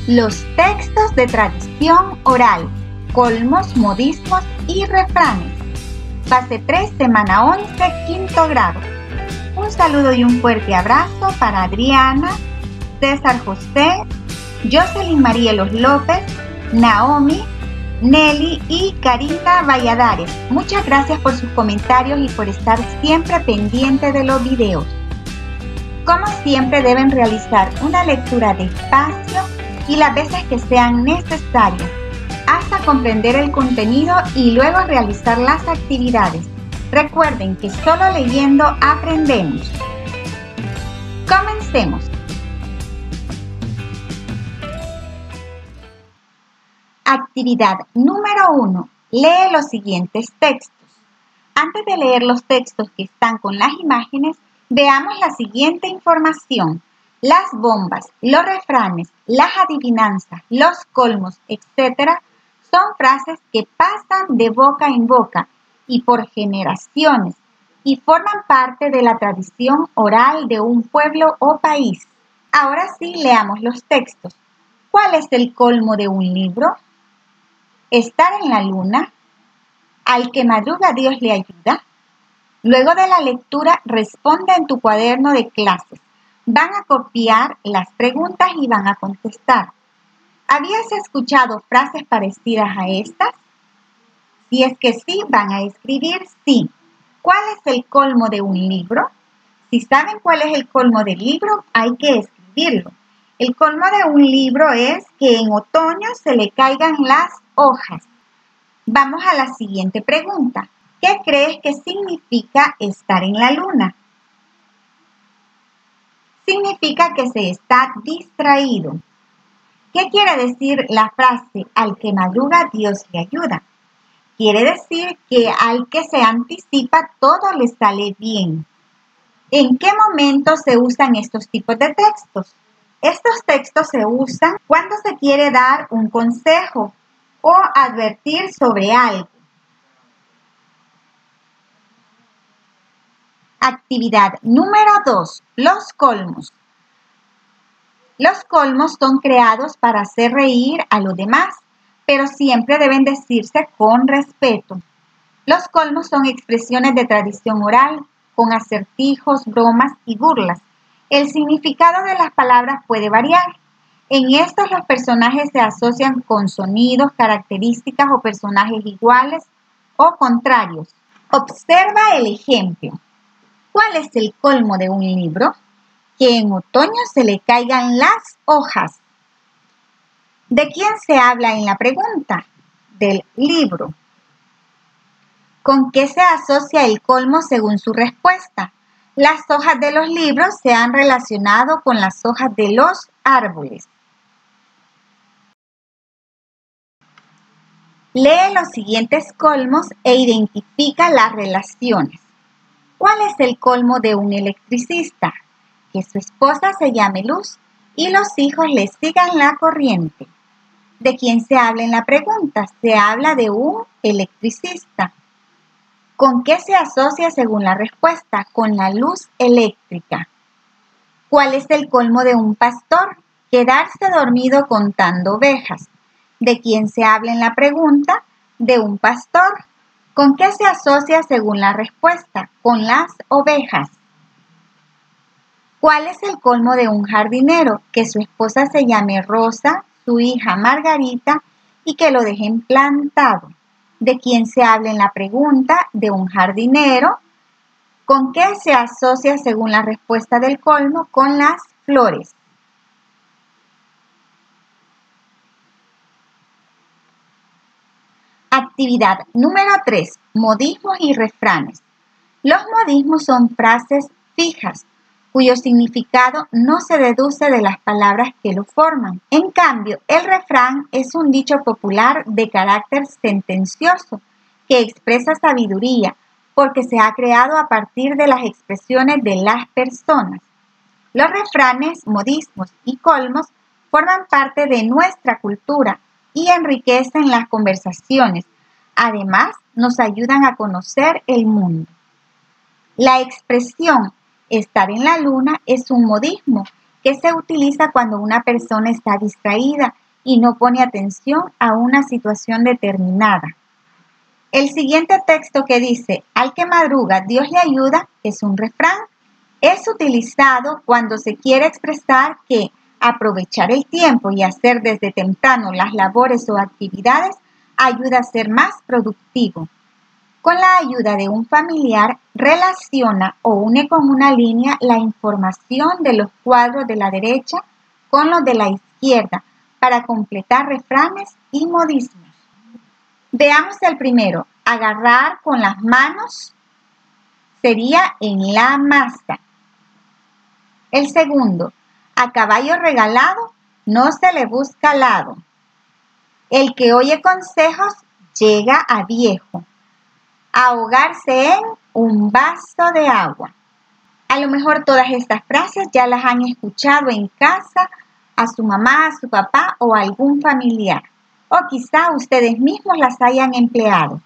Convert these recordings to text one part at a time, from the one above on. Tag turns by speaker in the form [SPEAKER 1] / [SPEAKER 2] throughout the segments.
[SPEAKER 1] Los textos de tradición oral, colmos, modismos y refranes. Fase 3, semana 11, quinto grado. Un saludo y un fuerte abrazo para Adriana, César José, Jocelyn Marielos López, Naomi, Nelly y Karina Valladares. Muchas gracias por sus comentarios y por estar siempre pendiente de los videos. Como siempre, deben realizar una lectura despacio y las veces que sean necesarias, hasta comprender el contenido y luego realizar las actividades. Recuerden que solo leyendo aprendemos. Comencemos. Actividad número 1. Lee los siguientes textos. Antes de leer los textos que están con las imágenes, veamos la siguiente información. Las bombas, los refranes, las adivinanzas, los colmos, etc. son frases que pasan de boca en boca y por generaciones y forman parte de la tradición oral de un pueblo o país. Ahora sí, leamos los textos. ¿Cuál es el colmo de un libro? Estar en la luna. Al que madruga Dios le ayuda. Luego de la lectura, responde en tu cuaderno de clases. Van a copiar las preguntas y van a contestar. ¿Habías escuchado frases parecidas a estas? Si es que sí, van a escribir sí. ¿Cuál es el colmo de un libro? Si saben cuál es el colmo del libro, hay que escribirlo. El colmo de un libro es que en otoño se le caigan las hojas. Vamos a la siguiente pregunta. ¿Qué crees que significa estar en la luna? Significa que se está distraído. ¿Qué quiere decir la frase al que madruga Dios le ayuda? Quiere decir que al que se anticipa todo le sale bien. ¿En qué momento se usan estos tipos de textos? Estos textos se usan cuando se quiere dar un consejo o advertir sobre algo. Actividad número 2. Los colmos. Los colmos son creados para hacer reír a los demás, pero siempre deben decirse con respeto. Los colmos son expresiones de tradición oral, con acertijos, bromas y burlas. El significado de las palabras puede variar. En estos los personajes se asocian con sonidos, características o personajes iguales o contrarios. Observa el ejemplo. ¿Cuál es el colmo de un libro? Que en otoño se le caigan las hojas. ¿De quién se habla en la pregunta? Del libro. ¿Con qué se asocia el colmo según su respuesta? Las hojas de los libros se han relacionado con las hojas de los árboles. Lee los siguientes colmos e identifica las relaciones. ¿Cuál es el colmo de un electricista? Que su esposa se llame Luz y los hijos le sigan la corriente. ¿De quién se habla en la pregunta? Se habla de un electricista. ¿Con qué se asocia según la respuesta? Con la luz eléctrica. ¿Cuál es el colmo de un pastor? Quedarse dormido contando ovejas. ¿De quién se habla en la pregunta? De un pastor. ¿Con qué se asocia según la respuesta? Con las ovejas. ¿Cuál es el colmo de un jardinero? Que su esposa se llame Rosa, su hija Margarita y que lo dejen plantado. ¿De quién se habla en la pregunta? De un jardinero. ¿Con qué se asocia según la respuesta del colmo? Con las flores. Actividad número 3. Modismos y refranes. Los modismos son frases fijas, cuyo significado no se deduce de las palabras que lo forman. En cambio, el refrán es un dicho popular de carácter sentencioso que expresa sabiduría porque se ha creado a partir de las expresiones de las personas. Los refranes, modismos y colmos forman parte de nuestra cultura y enriquecen las conversaciones. Además, nos ayudan a conocer el mundo. La expresión estar en la luna es un modismo que se utiliza cuando una persona está distraída y no pone atención a una situación determinada. El siguiente texto que dice, al que madruga, Dios le ayuda, es un refrán. Es utilizado cuando se quiere expresar que aprovechar el tiempo y hacer desde temprano las labores o actividades ayuda a ser más productivo. Con la ayuda de un familiar, relaciona o une con una línea la información de los cuadros de la derecha con los de la izquierda para completar refranes y modismos. Veamos el primero. Agarrar con las manos sería en la masa. El segundo. A caballo regalado no se le busca lado. El que oye consejos llega a viejo. Ahogarse en un vaso de agua. A lo mejor todas estas frases ya las han escuchado en casa, a su mamá, a su papá o a algún familiar. O quizá ustedes mismos las hayan empleado.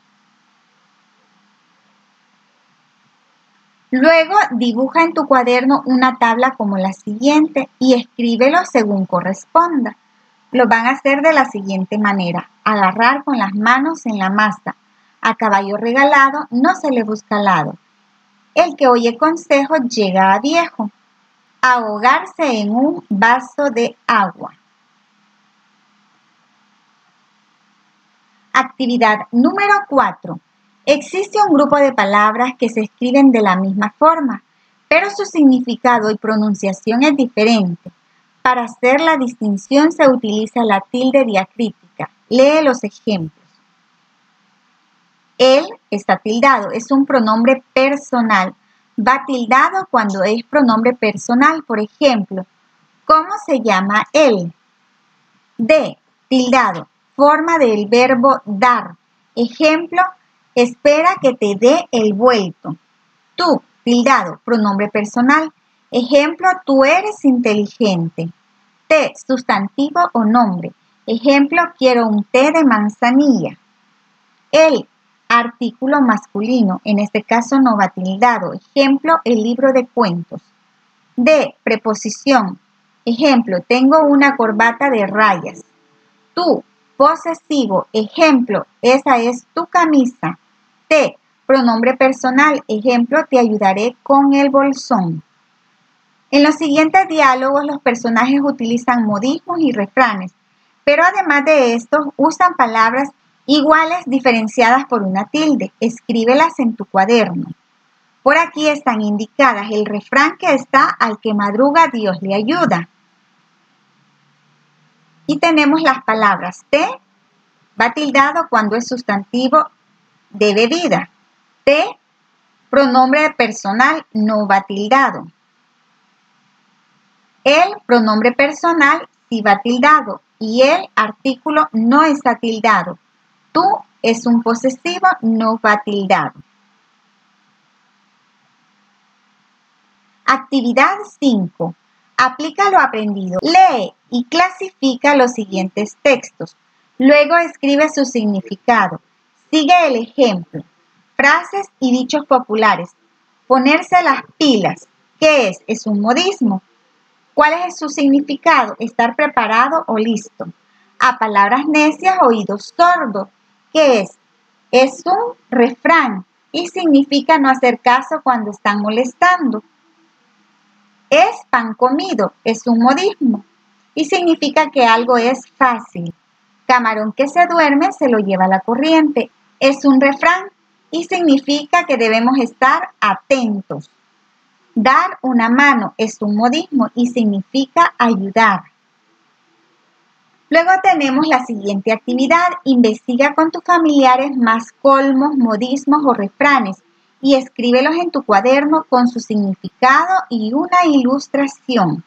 [SPEAKER 1] Luego dibuja en tu cuaderno una tabla como la siguiente y escríbelo según corresponda. Lo van a hacer de la siguiente manera. Agarrar con las manos en la masa. A caballo regalado no se le busca lado. El que oye consejo llega a viejo. Ahogarse en un vaso de agua. Actividad número 4. Existe un grupo de palabras que se escriben de la misma forma, pero su significado y pronunciación es diferente. Para hacer la distinción se utiliza la tilde diacrítica. Lee los ejemplos. Él está tildado, es un pronombre personal. Va tildado cuando es pronombre personal. Por ejemplo, ¿cómo se llama él? De, tildado, forma del verbo dar. Ejemplo, espera que te dé el vuelto. Tú, tildado, pronombre personal. Ejemplo, tú eres inteligente. Te, sustantivo o nombre. Ejemplo, quiero un té de manzanilla. Él, artículo masculino, en este caso no va tildado. Ejemplo, el libro de cuentos. De, preposición. Ejemplo, tengo una corbata de rayas. Tú, posesivo. Ejemplo, esa es tu camisa. Te, pronombre personal. Ejemplo, te ayudaré con el bolsón. En los siguientes diálogos los personajes utilizan modismos y refranes, pero además de estos usan palabras iguales diferenciadas por una tilde. Escríbelas en tu cuaderno. Por aquí están indicadas el refrán que está al que madruga Dios le ayuda. Y tenemos las palabras té, va tildado cuando es sustantivo de bebida. Té, pronombre personal, no va tildado. El, pronombre personal, sí va tildado. Y el, artículo, no está tildado. Tú, es un posesivo, no va tildado. Actividad 5. Aplica lo aprendido. Lee y clasifica los siguientes textos. Luego escribe su significado. Sigue el ejemplo. Frases y dichos populares. Ponerse las pilas. ¿Qué es? Es un modismo. ¿Cuál es su significado? Estar preparado o listo. A palabras necias, oídos sordos. ¿Qué es? Es un refrán y significa no hacer caso cuando están molestando. Es pan comido, es un modismo y significa que algo es fácil. Camarón que se duerme se lo lleva la corriente. Es un refrán y significa que debemos estar atentos. Dar una mano es un modismo y significa ayudar. Luego tenemos la siguiente actividad. Investiga con tus familiares más colmos, modismos o refranes y escríbelos en tu cuaderno con su significado y una ilustración.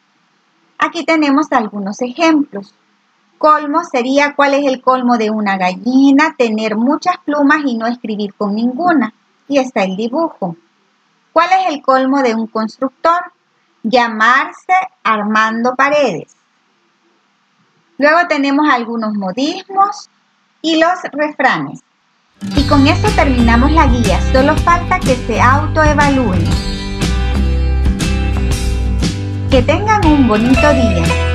[SPEAKER 1] Aquí tenemos algunos ejemplos. Colmo sería ¿cuál es el colmo de una gallina? Tener muchas plumas y no escribir con ninguna. Y está el dibujo. ¿Cuál es el colmo de un constructor? Llamarse Armando Paredes. Luego tenemos algunos modismos y los refranes. Y con esto terminamos la guía. Solo falta que se autoevalúen. Que tengan un bonito día.